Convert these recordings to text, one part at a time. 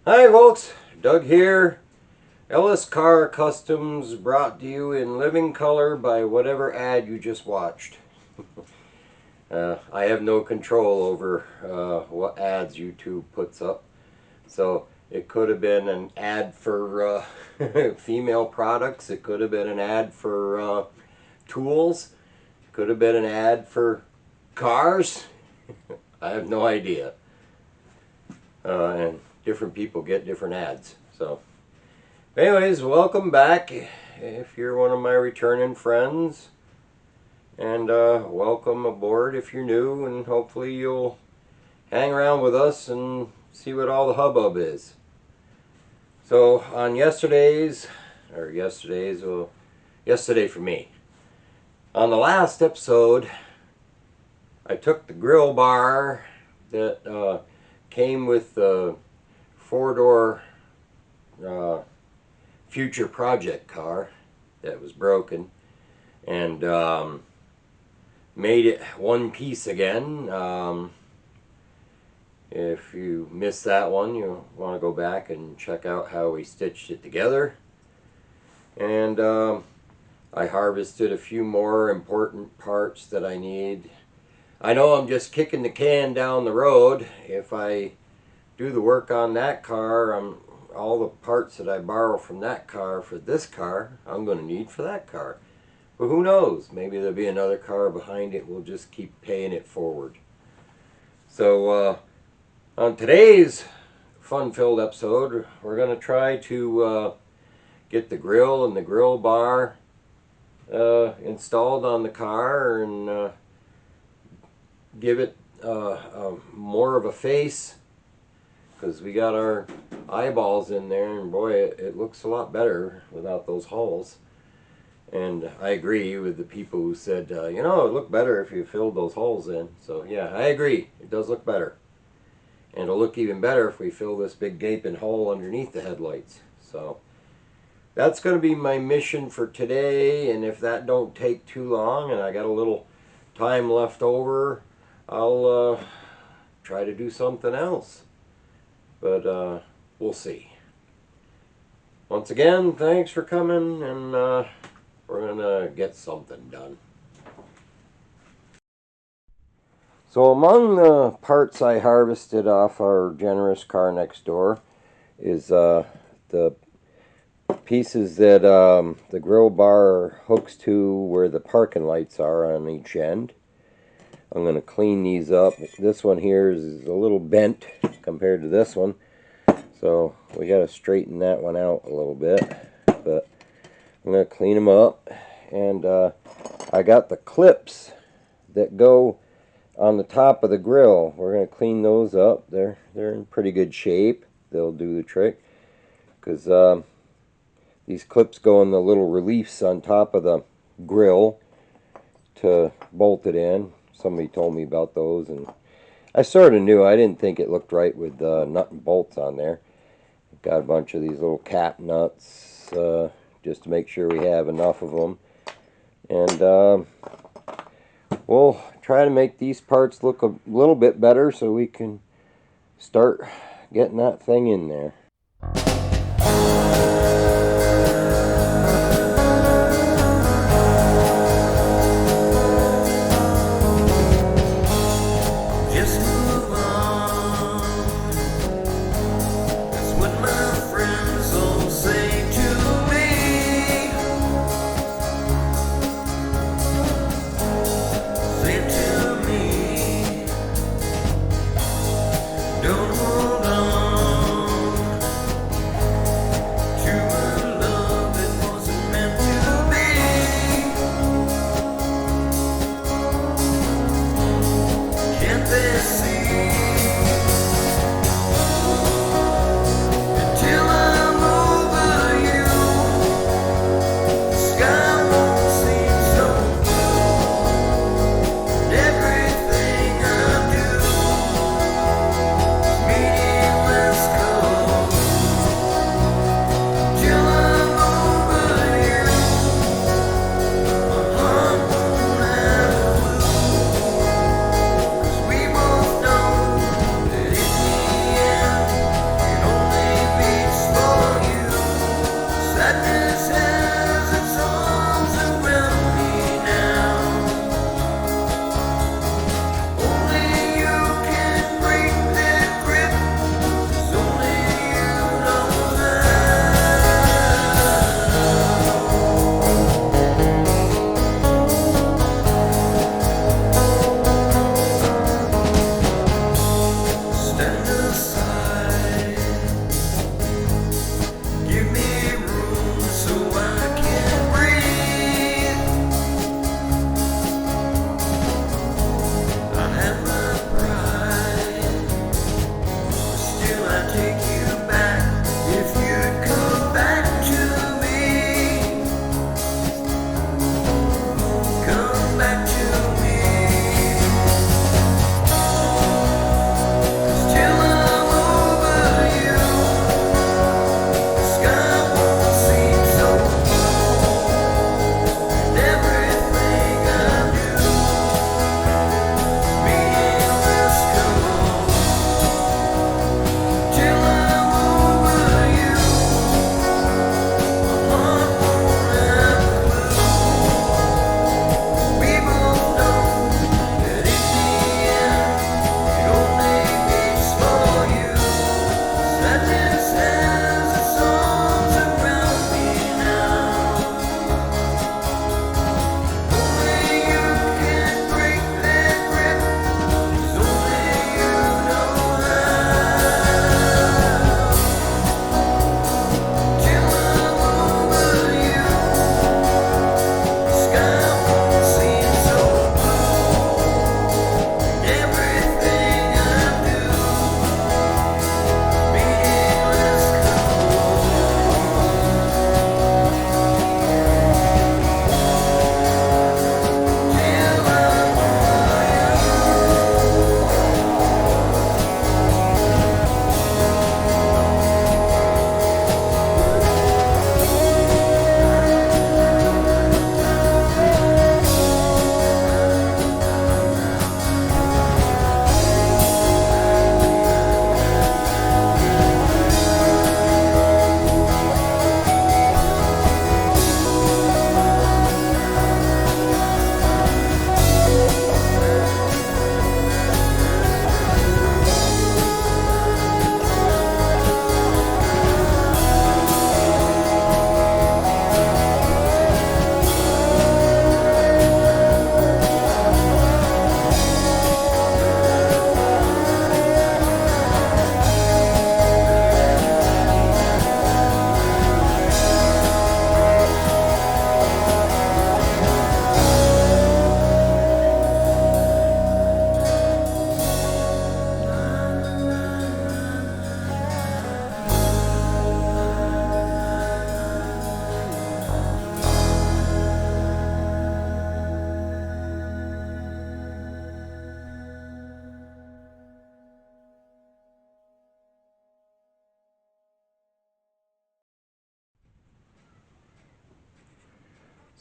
Hi folks, Doug here. Ellis Car Customs brought to you in living color by whatever ad you just watched. I have no control over what ads YouTube puts up. So it could have been an ad for female products. It could have been an ad for tools. It could have been an ad for cars. I have no idea. And different people get different ads. So anyways, welcome back if you're one of my returning friends, and welcome aboard if you're new, and hopefully you'll hang around with us and see what all the hubbub is. So on yesterday for me, on the last episode, I took the grill bar that came with the four-door future project car that was broken, and made it one piece again. If you missed that one, you'll want to go back and check out how we stitched it together. And I harvested a few more important parts that I need. I know I'm just kicking the can down the road. If I do the work on that car, all the parts that I borrow from that car for this car, I'm going to need for that car. But who knows? Maybe there'll be another car behind it. We'll just keep paying it forward. So on today's fun-filled episode, we're going to try to get the grill and the grill bar installed on the car and give it more of a face, because we got our eyeballs in there, and boy, it looks a lot better without those holes. And I agree with the people who said, it looked better if you filled those holes in. So yeah, I agree, it does look better. And it'll look even better if we fill this big gaping hole underneath the headlights. So that's going to be my mission for today, and if that don't take too long and I got a little time left over, I'll try to do something else. But we'll see. Once again, thanks for coming, and we're gonna get something done. So among the parts I harvested off our generous car next door is the pieces that the grill bar hooks to where the parking lights are on each end. I'm going to clean these up. This one here is a little bent compared to this one, so we got to straighten that one out a little bit. But I'm going to clean them up, and I got the clips that go on the top of the grill. We're going to clean those up. They're in pretty good shape. They'll do the trick, because these clips go in the little reliefs on top of the grill to bolt it in. Somebody told me about those, and I sort of knew. I didn't think it looked right with nut and bolts on there. Got a bunch of these little cap nuts just to make sure we have enough of them. And we'll try to make these parts look a little bit better so we can start getting that thing in there. Everything I do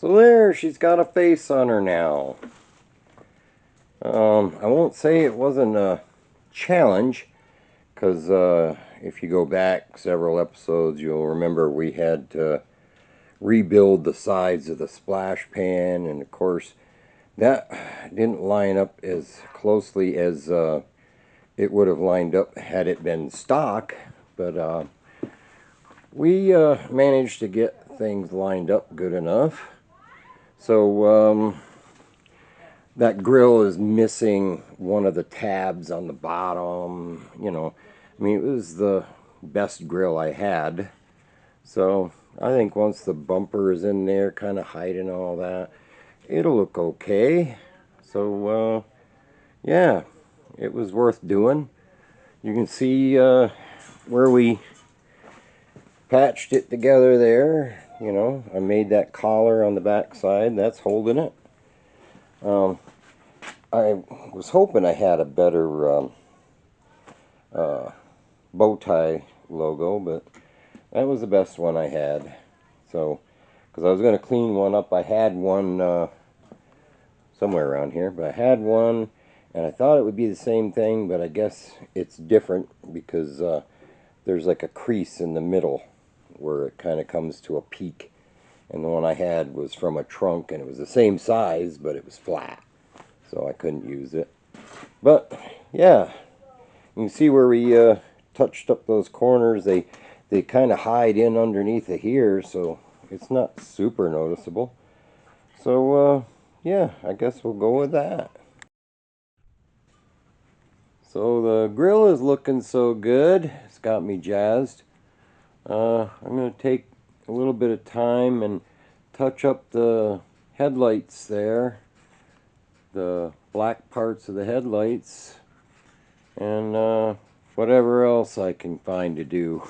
So there, she's got a face on her now. I won't say it wasn't a challenge, because if you go back several episodes, you'll remember we had to rebuild the sides of the splash pan, and of course that didn't line up as closely as it would have lined up had it been stock, but we managed to get things lined up good enough. So that grill is missing one of the tabs on the bottom. I mean, it was the best grill I had. So I think once the bumper is in there, kind of hiding all that, it'll look okay. So yeah, it was worth doing. You can see where we patched it together there. I made that collar on the back side. That's holding it. I was hoping I had a better bow tie logo, but that was the best one I had. So, because I was going to clean one up, I had one somewhere around here, but I had one, and I thought it would be the same thing, but I guess it's different because there's like a crease in the middle where it kind of comes to a peak. And the one I had was from a trunk, and it was the same size, but it was flat, so I couldn't use it. But yeah, you can see where we touched up those corners. They kind of hide in underneath of here, so it's not super noticeable. So yeah, I guess we'll go with that. So the grill is looking so good. It's got me jazzed. I'm going to take a little bit of time and touch up the headlights there, the black parts of the headlights, and whatever else I can find to do.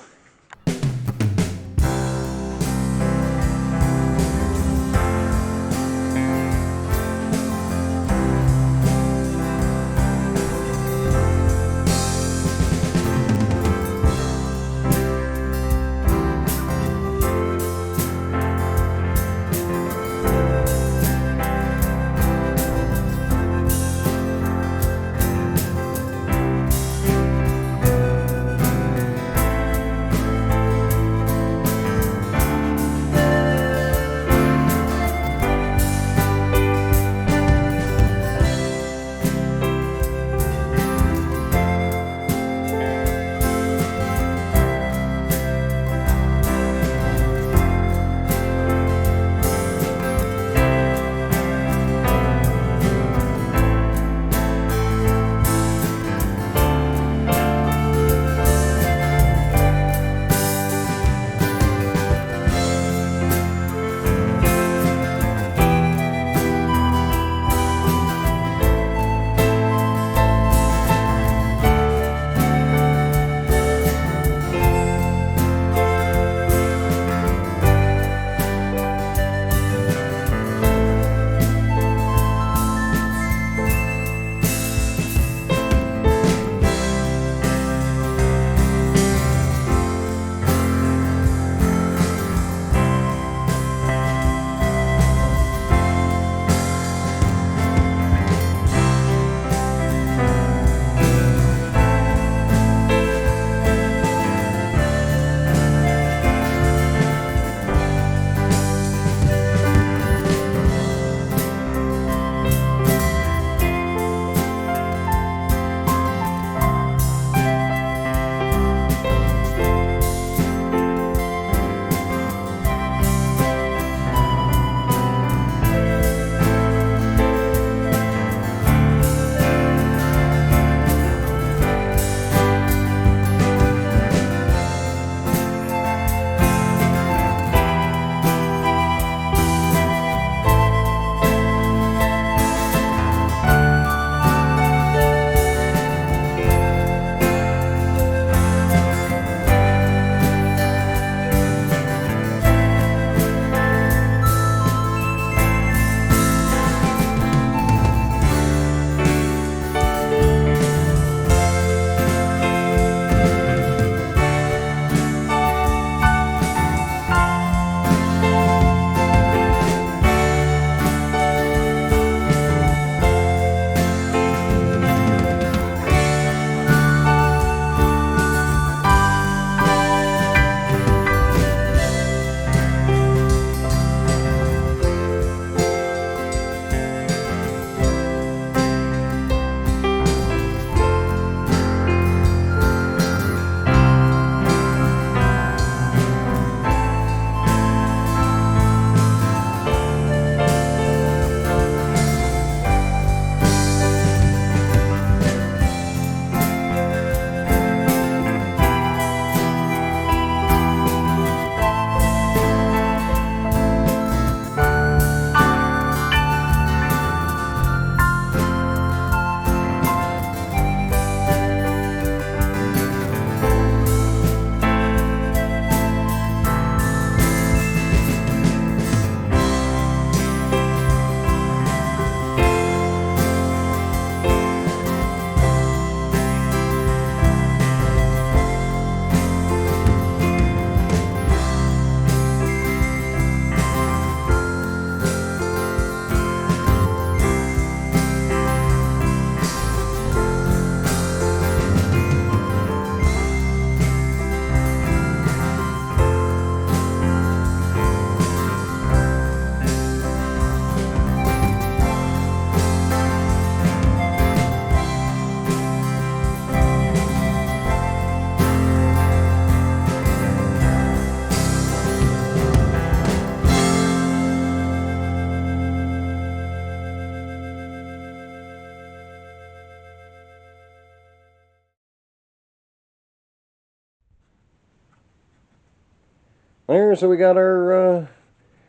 There, so we got our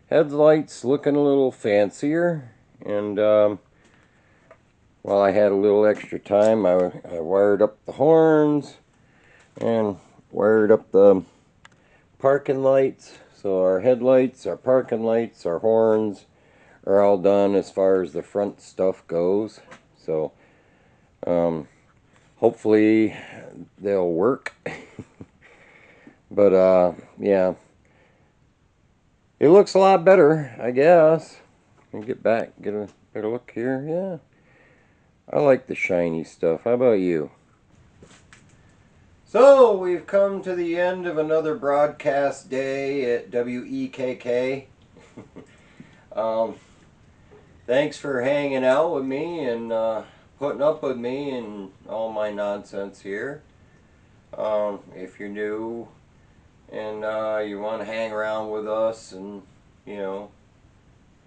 headlights looking a little fancier, and while I had a little extra time, I wired up the horns, and wired up the parking lights. So our headlights, our parking lights, our horns are all done as far as the front stuff goes. So hopefully they'll work. But yeah, it looks a lot better, I guess. Let me get back, get a better look here. Yeah, I like the shiny stuff. How about you? So we've come to the end of another broadcast day at WEKK. um, Thanks for hanging out with me and putting up with me and all my nonsense here. If you're new and you want to hang around with us and, you know,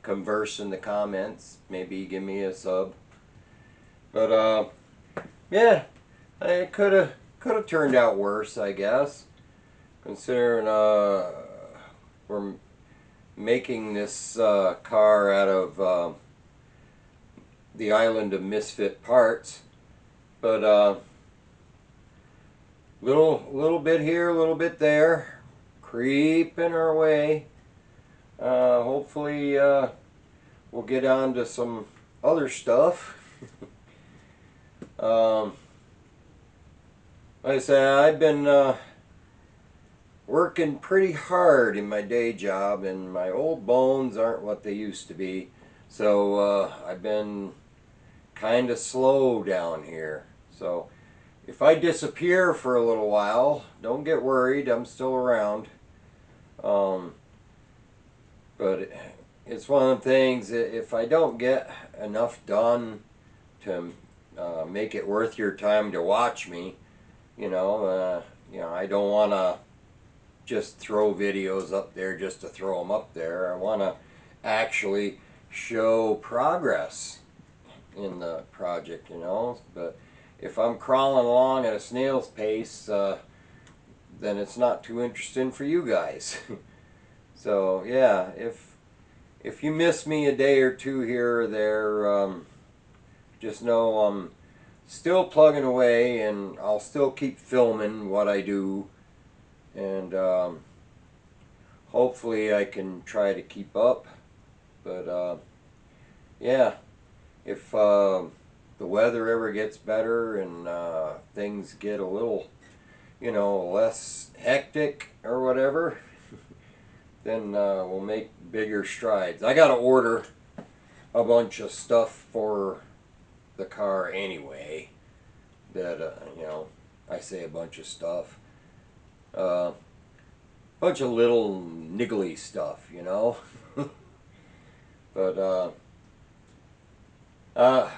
converse in the comments, maybe give me a sub. But yeah, it could have turned out worse, I guess, considering we're making this car out of the island of misfit parts. But little bit here, little bit there, creeping our way. Hopefully we'll get on to some other stuff. um, like I said, I've been working pretty hard in my day job, and my old bones aren't what they used to be. So I've been kind of slow down here. So if I disappear for a little while, don't get worried, I'm still around. Um, but it's one of the things that if I don't get enough done to make it worth your time to watch me, I don't want to just throw videos up there just to throw them up there. I want to actually show progress in the project. But if I'm crawling along at a snail's pace, then it's not too interesting for you guys. So yeah, if you miss me a day or two here or there, just know I'm still plugging away, and I'll still keep filming what I do, and hopefully I can try to keep up. But yeah, if the weather ever gets better and things get a little, less hectic or whatever, then we'll make bigger strides. I gotta order a bunch of stuff for the car anyway. That I say a bunch of stuff, bunch of little niggly stuff. But uh, I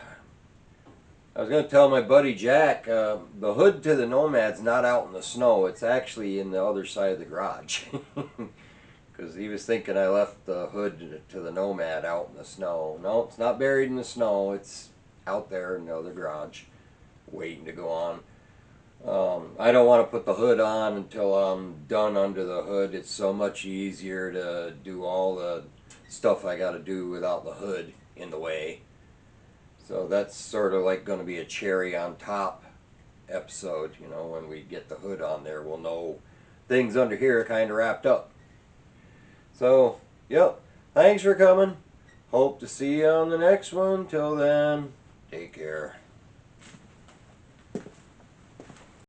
was gonna tell my buddy Jack, the hood to the Nomad's not out in the snow. It's actually in the other side of the garage. Because he was thinking I left the hood to the Nomad out in the snow. No, it's not buried in the snow. It's out there in the other garage, waiting to go on. I don't want to put the hood on until I'm done under the hood. It's so much easier to do all the stuff I got to do without the hood in the way. So that's sort of like going to be a cherry on top episode. When we get the hood on there, we'll know things under here are kind of wrapped up. So, yep. Thanks for coming. Hope to see you on the next one. Till then, take care.